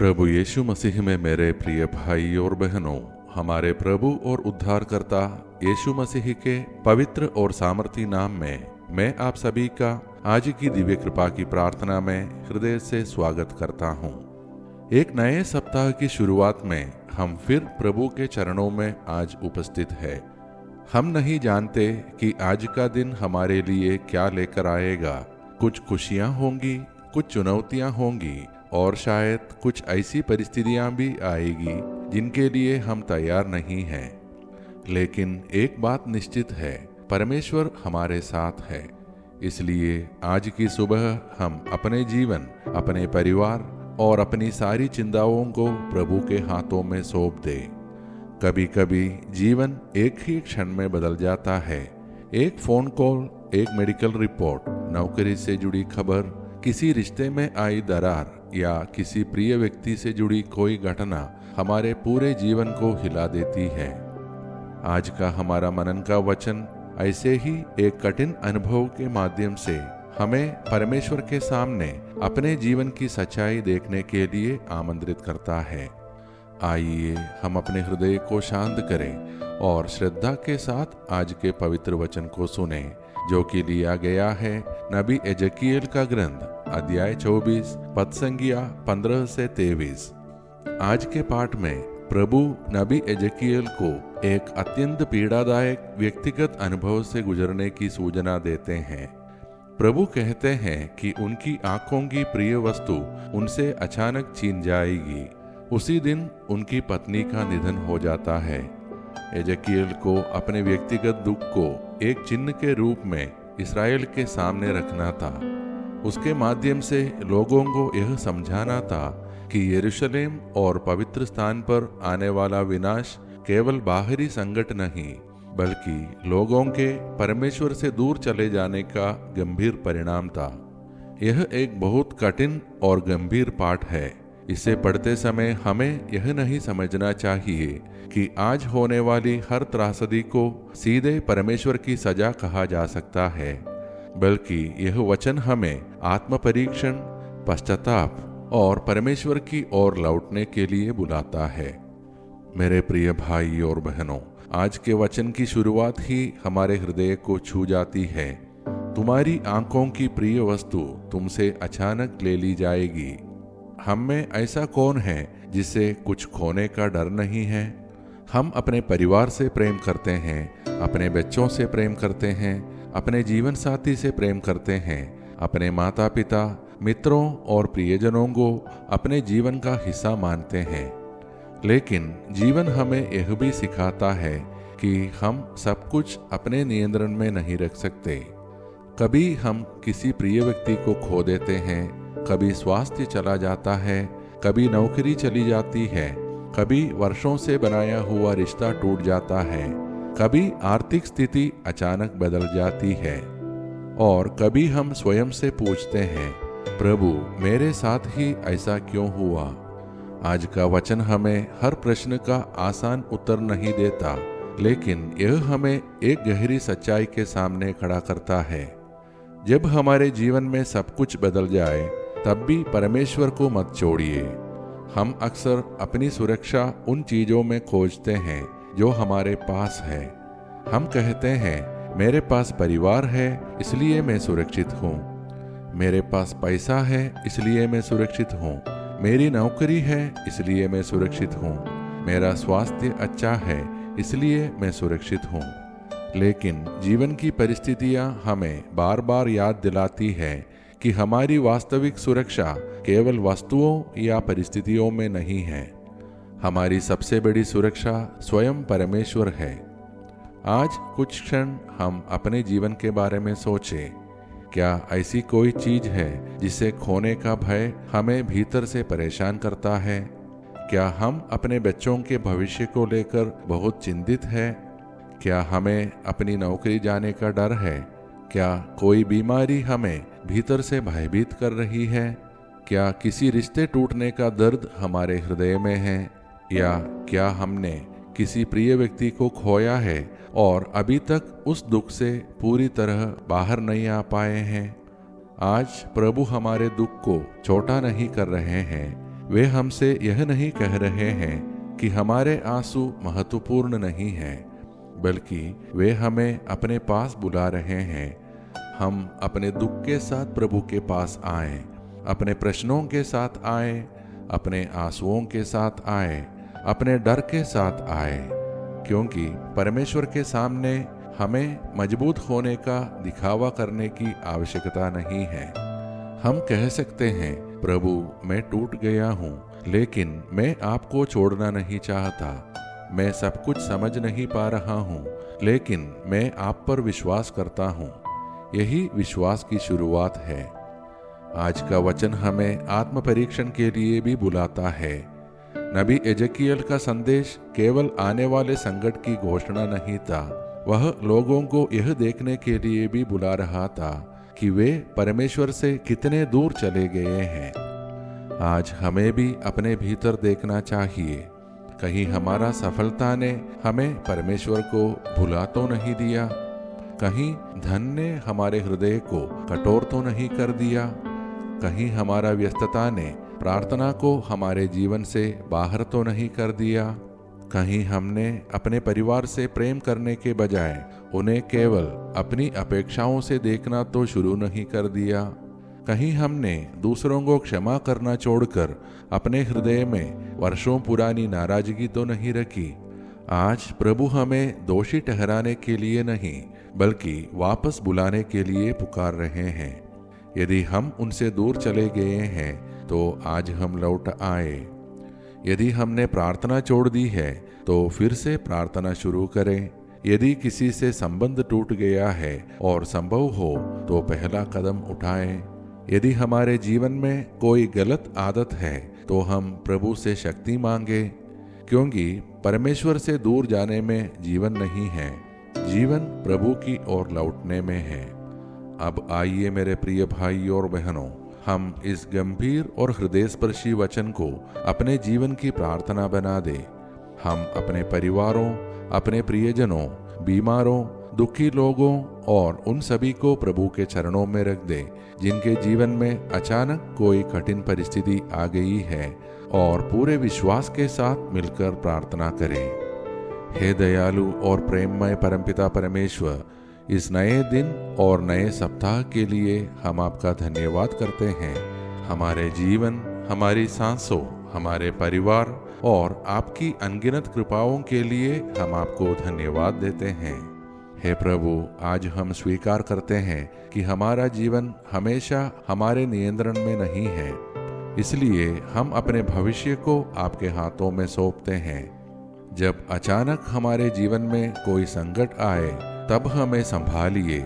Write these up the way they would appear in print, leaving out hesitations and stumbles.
प्रभु यीशु मसीह में मेरे प्रिय भाई और बहनों, हमारे प्रभु और उद्धारकर्ता यीशु मसीह के पवित्र और सामर्थी नाम में मैं आप सभी का आज की दिव्य कृपा की प्रार्थना में हृदय से स्वागत करता हूँ। एक नए सप्ताह की शुरुआत में हम फिर प्रभु के चरणों में आज उपस्थित है। हम नहीं जानते कि आज का दिन हमारे लिए क्या लेकर आएगा। कुछ खुशियाँ होंगी, कुछ चुनौतियाँ होंगी और शायद कुछ ऐसी परिस्थितियां भी आएगी जिनके लिए हम तैयार नहीं हैं। लेकिन एक बात निश्चित है, परमेश्वर हमारे साथ है। इसलिए आज की सुबह हम अपने जीवन, अपने परिवार और अपनी सारी चिंताओं को प्रभु के हाथों में सौंप दें। कभी कभी जीवन एक ही क्षण में बदल जाता है। एक फोन कॉल, एक मेडिकल रिपोर्ट, नौकरी से जुड़ी खबर, किसी रिश्ते में आई दरार या किसी प्रिय व्यक्ति से जुड़ी कोई घटना हमारे पूरे जीवन को हिला देती है। आज का हमारा मनन का वचन ऐसे ही एक कठिन अनुभव के माध्यम से हमें परमेश्वर के सामने अपने जीवन की सच्चाई देखने के लिए आमंत्रित करता है। आइए हम अपने हृदय को शांत करें और श्रद्धा के साथ आज के पवित्र वचन को सुने, जो कि लिया गया है नबी एजकियेल का ग्रंथ अध्याय 24 पद संख्या 15 से 23। आज के पाठ में प्रभु नबी एजकियेल को एक अत्यंत पीड़ादायक व्यक्तिगत अनुभव से गुजरने की सूचना देते हैं। प्रभु कहते हैं कि उनकी आंखों की प्रिय वस्तु उनसे अचानक छीन जाएगी। उसी दिन उनकी पत्नी का निधन हो जाता है। एजकियेल को अपने व्यक्तिगत दुख को एक चिन्ह के रूप में इस्राएल के सामने रखना था। उसके माध्यम से लोगों को यह समझाना था कि यरूशलेम और पवित्र स्थान पर आने वाला विनाश केवल बाहरी संकट नहीं, बल्कि लोगों के परमेश्वर से दूर चले जाने का गंभीर परिणाम था। यह एक बहुत कठिन और गंभीर पाठ है। इसे पढ़ते समय हमें यह नहीं समझना चाहिए कि आज होने वाली हर त्रासदी को सीधे परमेश्वर की सजा कहा जा सकता है, बल्कि यह वचन हमें आत्म परीक्षण, पश्चाताप और परमेश्वर की ओर लौटने के लिए बुलाता है। मेरे प्रिय भाई और बहनों, आज के वचन की शुरुआत ही हमारे हृदय को छू जाती है। तुम्हारी आंखों की प्रिय वस्तु तुमसे अचानक ले ली जाएगी। हम में ऐसा कौन है जिसे कुछ खोने का डर नहीं है? हम अपने परिवार से प्रेम करते हैं, अपने बच्चों से प्रेम करते हैं, अपने जीवन साथी से प्रेम करते हैं, अपने माता पिता, मित्रों और प्रियजनों को अपने जीवन का हिस्सा मानते हैं। लेकिन जीवन हमें यह भी सिखाता है कि हम सब कुछ अपने नियंत्रण में नहीं रख सकते। कभी हम किसी प्रिय व्यक्ति को खो देते हैं, कभी स्वास्थ्य चला जाता है, कभी नौकरी चली जाती है, कभी वर्षों से बनाया हुआ रिश्ता टूट जाता है, कभी आर्थिक स्थिति अचानक बदल जाती है और कभी हम स्वयं से पूछते हैं, प्रभु मेरे साथ ही ऐसा क्यों हुआ? आज का वचन हमें हर प्रश्न का आसान उत्तर नहीं देता, लेकिन यह हमें एक गहरी सच्चाई के सामने खड़ा करता है। जब हमारे जीवन में सब कुछ बदल जाए, तब भी परमेश्वर को मत छोड़िए। हम अक्सर अपनी सुरक्षा उन चीजों में खोजते हैं जो हमारे पास है। हम कहते हैं, मेरे पास परिवार है इसलिए मैं सुरक्षित हूँ, मेरे पास पैसा है इसलिए मैं सुरक्षित हूँ, मेरी नौकरी है इसलिए मैं सुरक्षित हूँ, मेरा स्वास्थ्य अच्छा है इसलिए मैं सुरक्षित हूँ। लेकिन जीवन की परिस्थितियाँ हमें बार बार याद दिलाती है कि हमारी वास्तविक सुरक्षा केवल वस्तुओं या परिस्थितियों में नहीं है। हमारी सबसे बड़ी सुरक्षा स्वयं परमेश्वर है। आज कुछ क्षण हम अपने जीवन के बारे में सोचें। क्या ऐसी कोई चीज है जिसे खोने का भय हमें भीतर से परेशान करता है? क्या हम अपने बच्चों के भविष्य को लेकर बहुत चिंतित हैं? क्या हमें अपनी नौकरी जाने का डर है? क्या कोई बीमारी हमें भीतर से भयभीत कर रही है? क्या किसी रिश्ते टूटने का दर्द हमारे हृदय में है? या क्या हमने किसी प्रिय व्यक्ति को खोया है और अभी तक उस दुख से पूरी तरह बाहर नहीं आ पाए हैं? आज प्रभु हमारे दुख को छोटा नहीं कर रहे हैं, वे हमसे यह नहीं कह रहे हैं कि हमारे आंसू महत्वपूर्ण नहीं हैं, बल्कि वे हमें अपने पास बुला रहे हैं। हम अपने दुख के साथ प्रभु के पास आए, अपने प्रश्नों के साथ आए, अपने आंसुओं के साथ आए, अपने डर के साथ आए, क्योंकि परमेश्वर के सामने हमें मजबूत होने का दिखावा करने की आवश्यकता नहीं है। हम कह सकते हैं, प्रभु मैं टूट गया हूँ, लेकिन मैं आपको छोड़ना नहीं चाहता। मैं सब कुछ समझ नहीं पा रहा हूँ, लेकिन मैं आप पर विश्वास करता हूँ। यही विश्वास की शुरुआत है। आज का वचन हमें आत्म परीक्षण के लिए भी बुलाता है। नबी एजकियल का संदेश केवल आने वाले संकट की घोषणा नहीं था, वह लोगों को यह देखने के लिए भी बुला रहा था कि वे परमेश्वर से कितने दूर चले गए हैं। आज हमें भी अपने भीतर देखना चाहिए। कहीं हमारा सफलता ने हमें परमेश्वर को भुला तो नहीं दिया? कहीं धन ने हमारे हृदय को कठोर तो नहीं कर दिया? कहीं हमारा व्यस्तता ने प्रार्थना को हमारे जीवन से बाहर तो नहीं कर दिया? कहीं हमने अपने परिवार से प्रेम करने के बजाय उन्हें केवल अपनी अपेक्षाओं से देखना तो शुरू नहीं कर दिया? कहीं हमने दूसरों को क्षमा करना छोड़कर अपने हृदय में वर्षों पुरानी नाराजगी तो नहीं रखी? आज प्रभु हमें दोषी ठहराने के लिए नहीं, बल्कि वापस बुलाने के लिए पुकार रहे हैं। यदि हम उनसे दूर चले गए हैं तो आज हम लौट आए। यदि हमने प्रार्थना छोड़ दी है तो फिर से प्रार्थना शुरू करें। यदि किसी से संबंध टूट गया है और संभव हो तो पहला कदम उठाएं। यदि हमारे जीवन में कोई गलत आदत है तो हम प्रभु से शक्ति मांगे, क्योंकि परमेश्वर से दूर जाने में जीवन नहीं है, जीवन प्रभु की ओर लौटने में है। अब आइए मेरे प्रिय भाई और बहनों, हम इस गंभीर और हृदयस्पर्शी वचन को अपने जीवन की प्रार्थना बना दें। हम अपने परिवारों, अपने प्रियजनों, बीमारों, दुखी लोगों और उन सभी को प्रभु के चरणों में रख दें जिनके जीवन में अचानक कोई कठिन परिस्थिति आ गई है, और पूरे विश्वास के साथ मिलकर प्रार्थना करें। हे दयालु और प्रेममय परमपिता परमेश्वर, इस नए दिन और नए सप्ताह के लिए हम आपका धन्यवाद करते हैं। हमारे जीवन, हमारी सांसों, हमारे परिवार और आपकी अनगिनत कृपाओं के लिए हम आपको धन्यवाद देते हैं। हे प्रभु, आज हम स्वीकार करते हैं कि हमारा जीवन हमेशा हमारे नियंत्रण में नहीं है, इसलिए हम अपने भविष्य को आपके हाथों में सौंपते हैं। जब अचानक हमारे जीवन में कोई संकट आए तब हमें संभालिए।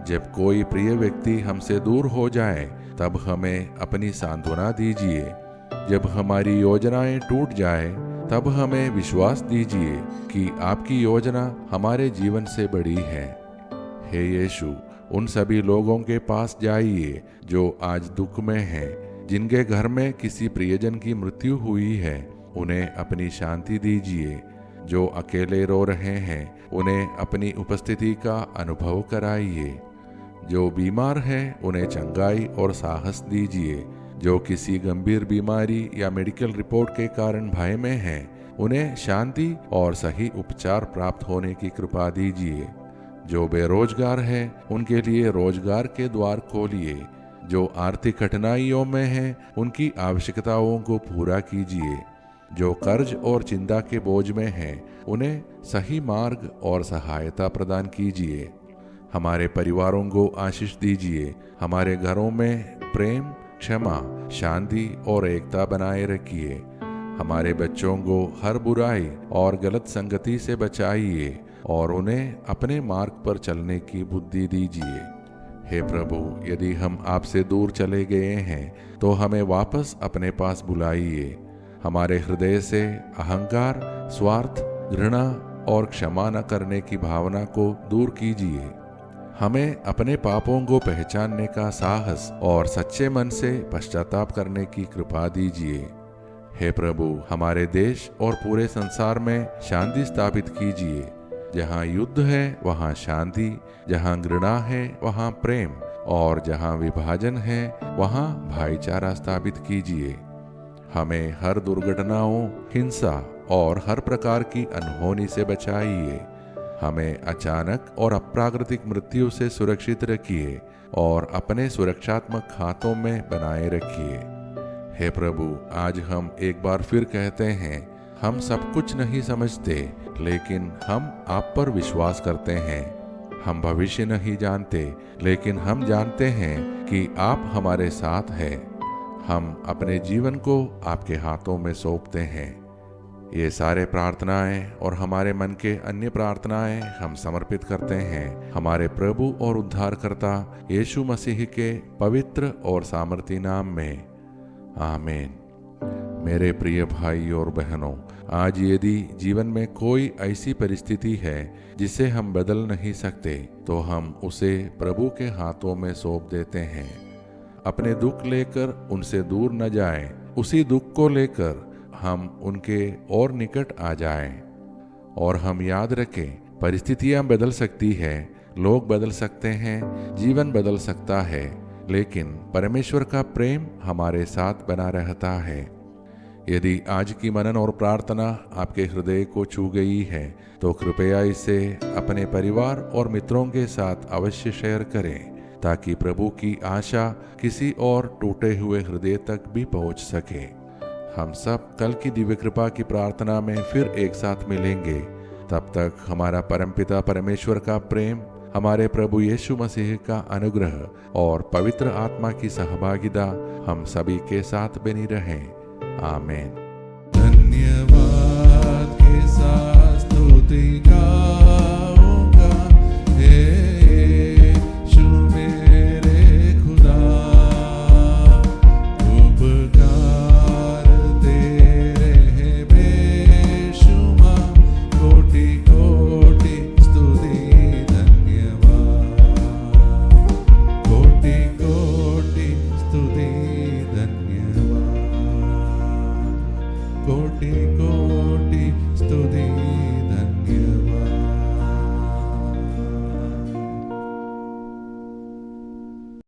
जब कोई प्रिय व्यक्ति हमसे दूर हो जाए तब हमें अपनी सांत्वना दीजिए। जब हमारी योजनाएं टूट जाए तब हमें विश्वास दीजिए कि आपकी योजना हमारे जीवन से बड़ी है। हे यीशु, उन सभी लोगों के पास जाइए जो आज दुख में हैं, जिनके घर में किसी प्रियजन की मृत्यु हुई है, उन्हें अपनी शांति दीजिए। जो अकेले रो रहे हैं, उन्हें अपनी उपस्थिति का अनुभव कराइए। जो बीमार हैं, उन्हें चंगाई और साहस दीजिए। जो किसी गंभीर बीमारी या मेडिकल रिपोर्ट के कारण भय में हैं, उन्हें शांति और सही उपचार प्राप्त होने की कृपा दीजिए। जो बेरोजगार हैं, उनके लिए रोजगार के द्वार खोलिए। जो आर्थिक कठिनाइयों में हैं, उनकी आवश्यकताओं को पूरा कीजिए। जो कर्ज और चिंता के बोझ में हैं, उन्हें सही मार्ग और सहायता प्रदान कीजिए। हमारे परिवारों को आशीष दीजिए। हमारे घरों में प्रेम, क्षमा, शांति और एकता बनाए रखिए। हमारे बच्चों को हर बुराई और गलत संगति से बचाइए और उन्हें अपने मार्ग पर चलने की बुद्धि दीजिए। हे प्रभु, यदि हम आपसे दूर चले गए हैं तो हमें वापस अपने पास बुलाइए। हमारे हृदय से अहंकार, स्वार्थ, घृणा और क्षमा न करने की भावना को दूर कीजिए। हमें अपने पापों को पहचानने का साहस और सच्चे मन से पश्चाताप करने की कृपा दीजिए। हे प्रभु, हमारे देश और पूरे संसार में शांति स्थापित कीजिए। जहाँ युद्ध है वहाँ शांति, जहाँ घृणा है वहाँ प्रेम, और जहाँ विभाजन है वहाँ भाईचारा स्थापित कीजिए। हमें हर दुर्घटनाओं, हिंसा और हर प्रकार की अनहोनी से बचाइए। हमें अचानक और अप्राकृतिक मृत्यु से सुरक्षित रखिए और अपने सुरक्षात्मक हाथों में बनाए रखिए। हे प्रभु, आज हम एक बार फिर कहते हैं, हम सब कुछ नहीं समझते, लेकिन हम आप पर विश्वास करते हैं। हम भविष्य नहीं जानते, लेकिन हम जानते हैं कि आप हमारे साथ हैं। हम अपने जीवन को आपके हाथों में सौंपते हैं। ये सारे प्रार्थनाएं और हमारे मन के अन्य प्रार्थनाएं हम समर्पित करते हैं हमारे प्रभु और उद्धारकर्ता यीशु मसीह के पवित्र और सामर्थी नाम में। आमीन। मेरे प्रिय भाई और बहनों, आज यदि जीवन में कोई ऐसी परिस्थिति है जिसे हम बदल नहीं सकते, तो हम उसे प्रभु के हाथों में सौंप देते हैं। अपने दुख लेकर उनसे दूर न जाएं, उसी दुख को लेकर हम उनके और निकट आ जाएं। और हम याद रखें, परिस्थितियां बदल सकती है, लोग बदल सकते हैं, जीवन बदल सकता है, लेकिन परमेश्वर का प्रेम हमारे साथ बना रहता है। यदि आज की मनन और प्रार्थना आपके हृदय को छू गई है, तो कृपया इसे अपने परिवार और मित्रों के साथ अवश्य शेयर करें, ताकि प्रभु की आशा किसी और टूटे हुए हृदय तक भी पहुंच सके। हम सब कल की दिव्य कृपा की प्रार्थना में फिर एक साथ मिलेंगे। तब तक हमारा परमपिता परमेश्वर का प्रेम, हमारे प्रभु यीशु मसीह का अनुग्रह और पवित्र आत्मा की सहभागिता हम सभी के साथ बनी रहे। आमीन। धन्यवाद के साथ स्तुति गाऊंगा, हे यीशु मेरे खुदा, उपकार तेरे हैं बेशुमार, कोटि कोटि स्तुति धन्यवाद, कोटि कोटि स्तुति धन्यवाद, कोटि कोटि स्तुति धन्यवाद।